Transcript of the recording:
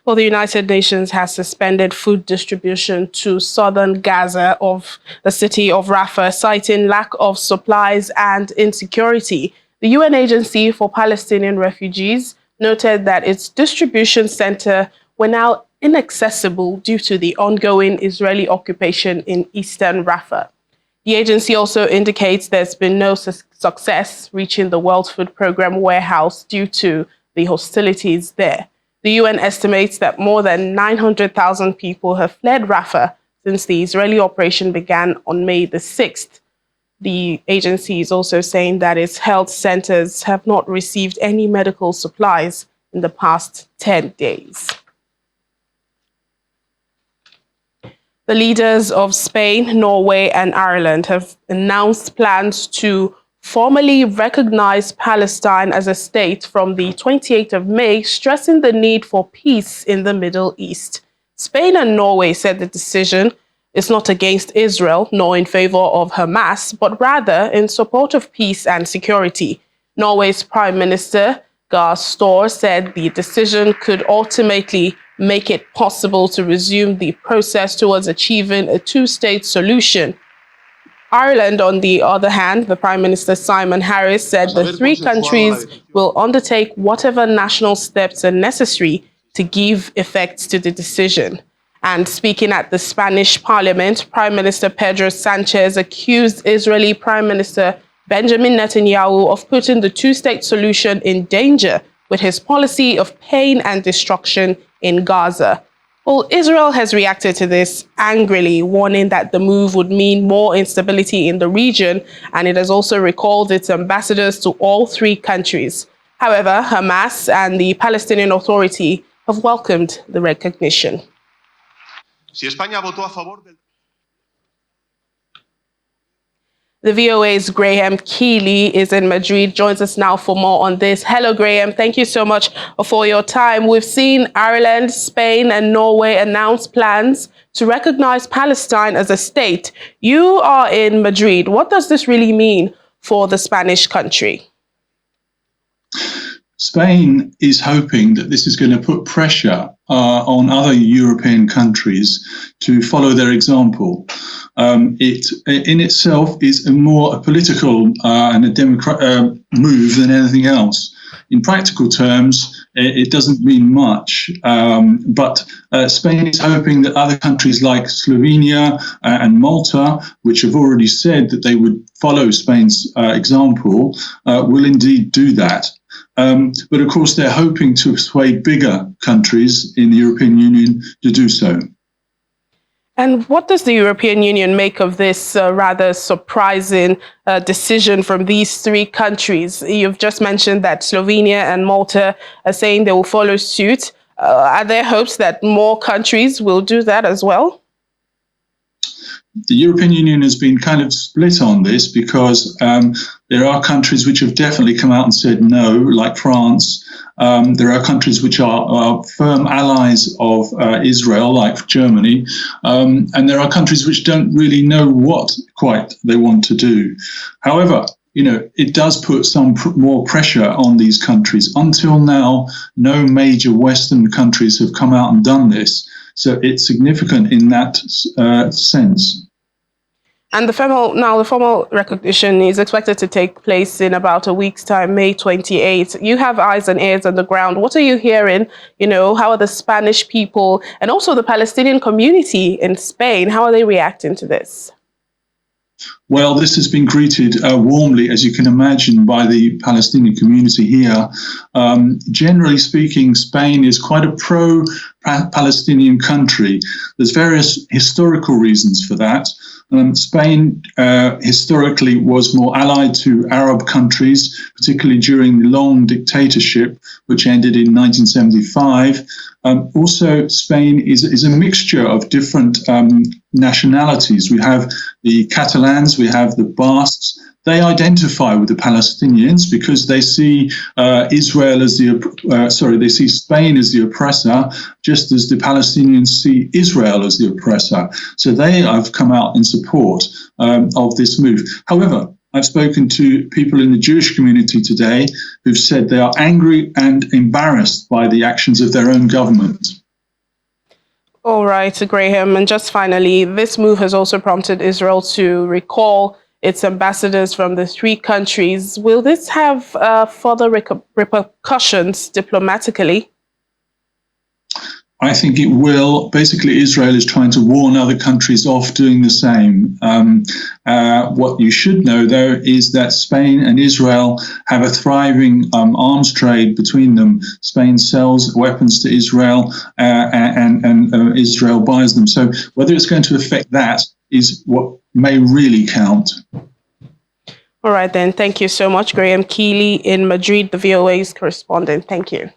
Well, the United Nations has suspended food distribution to southern Gaza of the city of Rafah, citing lack of supplies and insecurity. The UN Agency for Palestinian Refugees noted that its distribution center were now inaccessible due to the ongoing Israeli occupation in eastern Rafah. The agency also indicates there's been no success reaching the World Food Programme warehouse due to the hostilities there. The UN estimates that more than 900,000 people have fled Rafah since the Israeli operation began on May the 6th. The agency is also saying that its health centers have not received any medical supplies in the past 10 days. The leaders of Spain, Norway, and Ireland have announced plans to formally recognize Palestine as a state from the 28th of May, stressing the need for peace in the Middle East. Spain and Norway said the decision is not against Israel nor in favor of Hamas, but rather in support of peace and security. Norway's Prime Minister, Gahr Støre, said the decision could ultimately make it possible to resume the process towards achieving a two-state solution. Ireland, on the other hand, the Prime Minister Simon Harris said the three countries will undertake whatever national steps are necessary to give effect to the decision. And speaking at the Spanish Parliament, Prime Minister Pedro Sanchez accused Israeli Prime Minister Benjamin Netanyahu of putting the two-state solution in danger with his policy of pain and destruction in Gaza. Well, Israel has reacted to this angrily, warning that the move would mean more instability in the region, and it has also recalled its ambassadors to all three countries. However, Hamas and the Palestinian Authority have welcomed the recognition. The VOA's Graham Keeley is in Madrid, joins us now for more on this. Hello, Graham. Thank you so much for your time. We've seen Ireland, Spain, and Norway announce plans to recognize Palestine as a state. You are in Madrid. What does this really mean for the Spanish country? Spain is hoping that this is going to put pressure on other European countries to follow their example. It in itself is a more political and a democratic move than anything else. In practical terms, it doesn't mean much, but Spain is hoping that other countries like Slovenia and Malta, which have already said that they would follow Spain's example, will indeed do that. But of course, they're hoping to persuade bigger countries in the European Union to do so. And what does the European Union make of this rather surprising decision from these three countries? You've just mentioned that Slovenia and Malta are saying they will follow suit. Are there hopes that more countries will do that as well? The European Union has been kind of split on this because there are countries which have definitely come out and said no, like France. There are countries which are firm allies of Israel, like Germany. And there are countries which don't really know what quite they want to do. However, you know, it does put some more pressure on these countries. Until now, no major Western countries have come out and done this. So it's significant in that sense. And the formal recognition is expected to take place in about a week's time, May 28th. You have eyes and ears on the ground. What are you hearing? You know, how are the Spanish people and also the Palestinian community in Spain? How are they reacting to this? Well, this has been greeted warmly, as you can imagine, by the Palestinian community here. Generally speaking, Spain is quite a pro-Palestinian country. There's various historical reasons for that. Spain historically was more allied to Arab countries, particularly during the long dictatorship, which ended in 1975. Also, Spain is a mixture of different nationalities. We have the Catalans, we have the Basques. They identify with the Palestinians because they see Israel as they see Spain as the oppressor, just as the Palestinians see Israel as the oppressor. So they have come out in support of this move. However, I've spoken to people in the Jewish community today who've said they are angry and embarrassed by the actions of their own government. All right, Graham. And just finally, this move has also prompted Israel to recall its ambassadors from the three countries. Will this have further repercussions diplomatically? I think it will. Basically, Israel is trying to warn other countries off doing the same. What you should know, though, is that Spain and Israel have a thriving arms trade between them. Spain sells weapons to Israel, and Israel buys them. So whether it's going to affect that is what may really count. All right, then. Thank you so much, Graham Keeley in Madrid, the VOA's correspondent. Thank you.